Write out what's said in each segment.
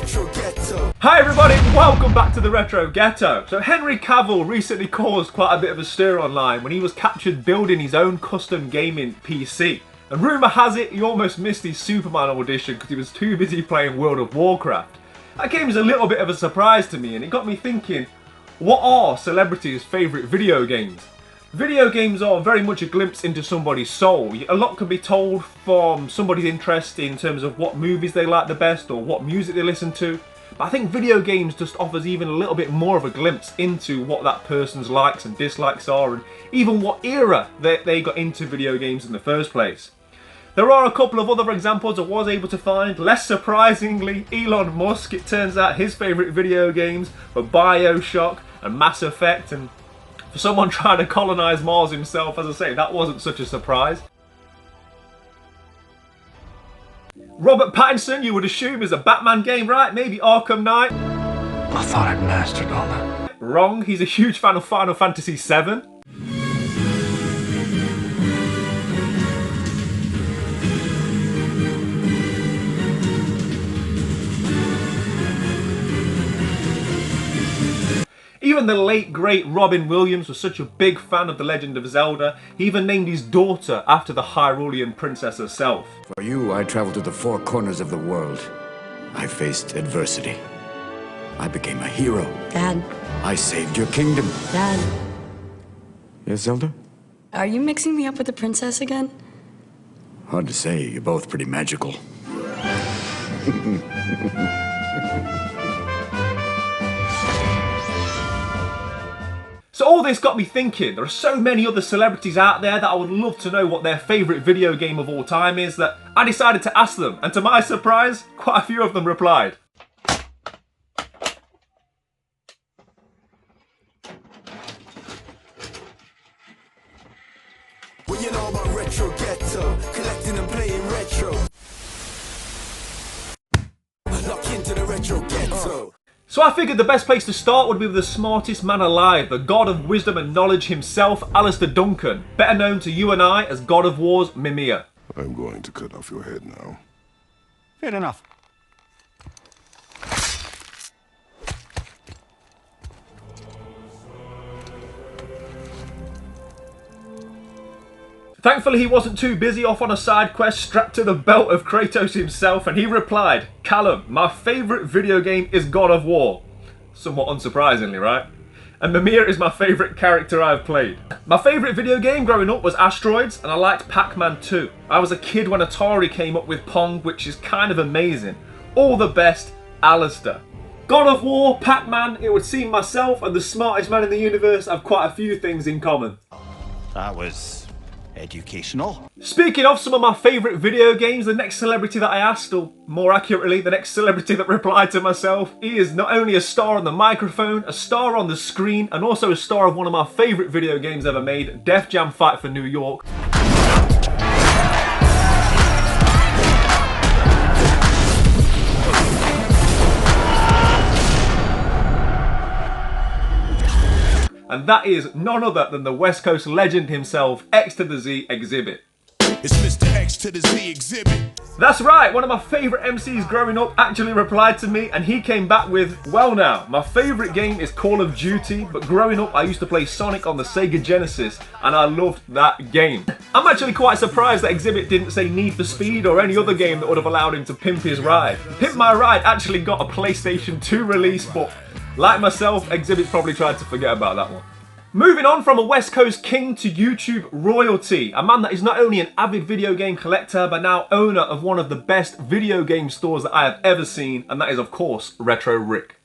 Retro Ghetto. Hi everybody, welcome back to the Retro Ghetto. So Henry Cavill recently caused quite a bit of a stir online when he was captured building his own custom gaming PC. And rumour has it he almost missed his Superman audition because he was too busy playing World of Warcraft. That game is a little bit of a surprise to me and it got me thinking, what are celebrities' favourite video games? Video games are very much a glimpse into somebody's soul. A lot can be told from somebody's interest in terms of what movies they like the best or what music they listen to. But I think video games just offers even a little bit more of a glimpse into what that person's likes and dislikes are and even what era they got into video games in the first place. There are a couple of other examples I was able to find. Less surprisingly, Elon Musk, it turns out his favourite video games were BioShock and Mass Effect, and for someone trying to colonise Mars himself, as I say, that wasn't such a surprise. Robert Pattinson, you would assume, is a Batman game, right? Maybe Arkham Knight? I thought I'd mastered all that. Wrong, he's a huge fan of Final Fantasy VII. Even the late great Robin Williams was such a big fan of The Legend of Zelda, he even named his daughter after the Hyrulean princess herself. For you, I traveled to the four corners of the world. I faced adversity. I became a hero. Dad. I saved your kingdom. Dad. Yes, Zelda? Are you mixing me up with the princess again? Hard to say. You're both pretty magical. So all this got me thinking, there are so many other celebrities out there that I would love to know what their favourite video game of all time is that I decided to ask them, and to my surprise, quite a few of them replied. Well, you know about Retro Ghetto, collecting and playing retro. Lock into the Retro Ghetto. So I figured the best place to start would be with the smartest man alive, the god of wisdom and knowledge himself, Alistair Duncan, better known to you and I as God of War's Mimir. I'm going to cut off your head now. Fair enough. Thankfully he wasn't too busy off on a side quest strapped to the belt of Kratos himself, and he replied, "Callum, my favourite video game is God of War." Somewhat unsurprisingly, right? And Mimir is my favourite character I've played. My favourite video game growing up was Asteroids, and I liked Pac-Man too. I was a kid when Atari came up with Pong, which is kind of amazing. All the best, Alistair. God of War, Pac-Man, it would seem myself and the smartest man in the universe have quite a few things in common. That was educational. Speaking of some of my favourite video games, the next celebrity that I asked, or more accurately, the next celebrity that replied to myself, he is not only a star on the microphone, a star on the screen, and also a star of one of my favourite video games ever made, Def Jam Fight for New York. And that is none other than the West Coast legend himself, X to the Z Exhibit. It's Mr. X to the Z Exhibit. That's right, one of my favourite MCs growing up actually replied to me and he came back with, "Well now, my favourite game is Call of Duty, but growing up I used to play Sonic on the Sega Genesis and I loved that game." I'm actually quite surprised that Exhibit didn't say Need for Speed or any other game that would have allowed him to pimp his ride. Pimp My Ride actually got a PlayStation 2 release, but like myself, Exhibit probably tried to forget about that one. Moving on from a West Coast king to YouTube royalty, a man that is not only an avid video game collector, but now owner of one of the best video game stores that I have ever seen, and that is of course Retro Rick.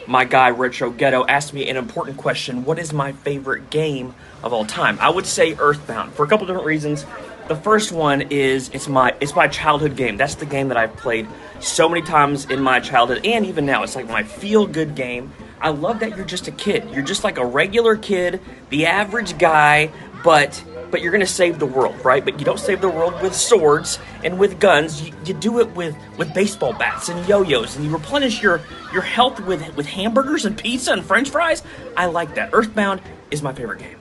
My guy Retro Ghetto asked me an important question: what is my favorite game of all time? I would say Earthbound for a couple different reasons. The first one is it's my childhood game. That's the game that I've played so many times in my childhood and even now. It's like my feel-good game. I love that you're just a kid. You're just like a regular kid, the average guy, but but you're gonna save the world, right? But you don't save the world with swords and with guns. You do it with baseball bats and yo-yos, and you replenish your health with hamburgers and pizza and French fries. I like that. Earthbound is my favorite game.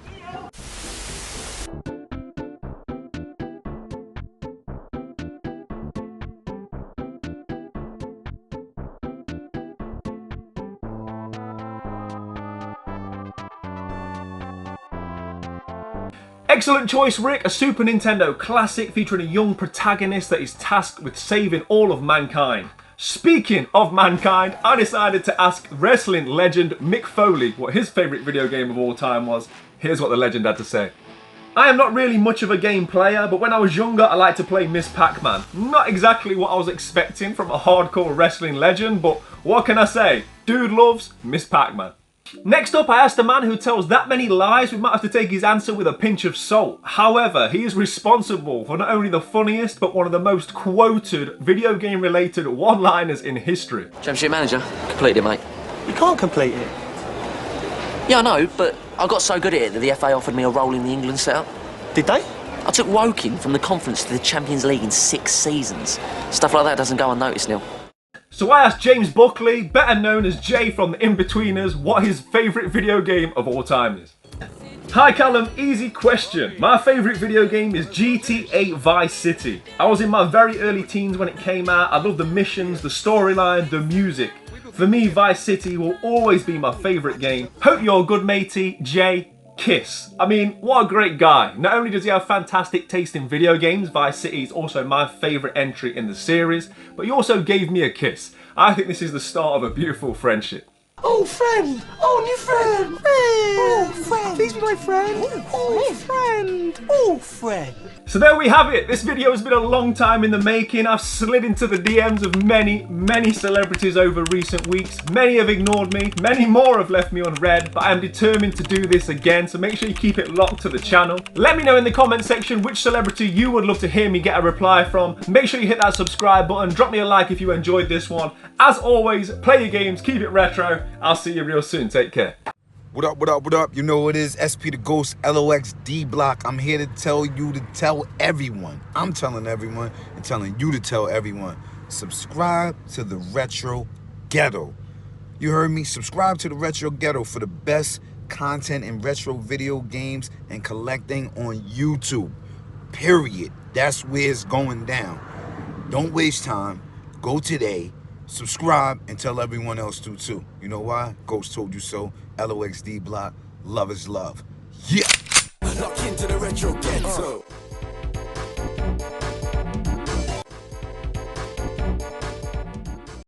Excellent choice, Rick. A Super Nintendo classic featuring a young protagonist that is tasked with saving all of mankind. Speaking of mankind, I decided to ask wrestling legend Mick Foley what his favourite video game of all time was. Here's what the legend had to say. I am not really much of a game player, but when I was younger I liked to play Miss Pac-Man. Not exactly what I was expecting from a hardcore wrestling legend, but what can I say? Dude loves Miss Pac-Man. Next up, I asked a man who tells that many lies we might have to take his answer with a pinch of salt. However, he is responsible for not only the funniest, but one of the most quoted video game related one-liners in history. Championship manager, completed it, mate. You can't complete it. Yeah, I know, but I got so good at it that the FA offered me a role in the England setup. Did they? I took Woking from the conference to the Champions League in 6 seasons. Stuff like that doesn't go unnoticed, Neil. So I asked James Buckley, better known as Jay from the In-Betweeners, what his favourite video game of all time is. Hi Callum, easy question. My favourite video game is GTA Vice City. I was in my very early teens when it came out. I love the missions, the storyline, the music. For me, Vice City will always be my favourite game. Hope you're good, matey. Jay, kiss. I mean, what a great guy. Not only does he have fantastic taste in video games, Vice City is also my favourite entry in the series, but he also gave me a kiss. I think this is the start of a beautiful friendship. Oh, friend! Oh, new friend! Oh, friend! Please be my friend! Oh, friend! Oh, friend! So there we have it. This video has been a long time in the making. I've slid into the DMs of many celebrities over recent weeks. Many have ignored me. Many more have left me unread, but I am determined to do this again, so make sure you keep it locked to the channel. Let me know in the comment section which celebrity you would love to hear me get a reply from. Make sure you hit that subscribe button. Drop me a like if you enjoyed this one. As always, play your games, keep it retro. I'll see you real soon. Take care. What up, what up, what up? You know it is SP the Ghost, LOX D Block. I'm here to tell you to tell everyone. I'm telling everyone and telling you to tell everyone. Subscribe to the Retro Ghetto. You heard me? Subscribe to the Retro Ghetto for the best content in retro video games and collecting on YouTube. Period. That's where it's going down. Don't waste time. Go today. Subscribe and tell everyone else to too. You know why? Ghost told you so. LOX D Block. Love is love. Yeah. Lock into the retro ghetto.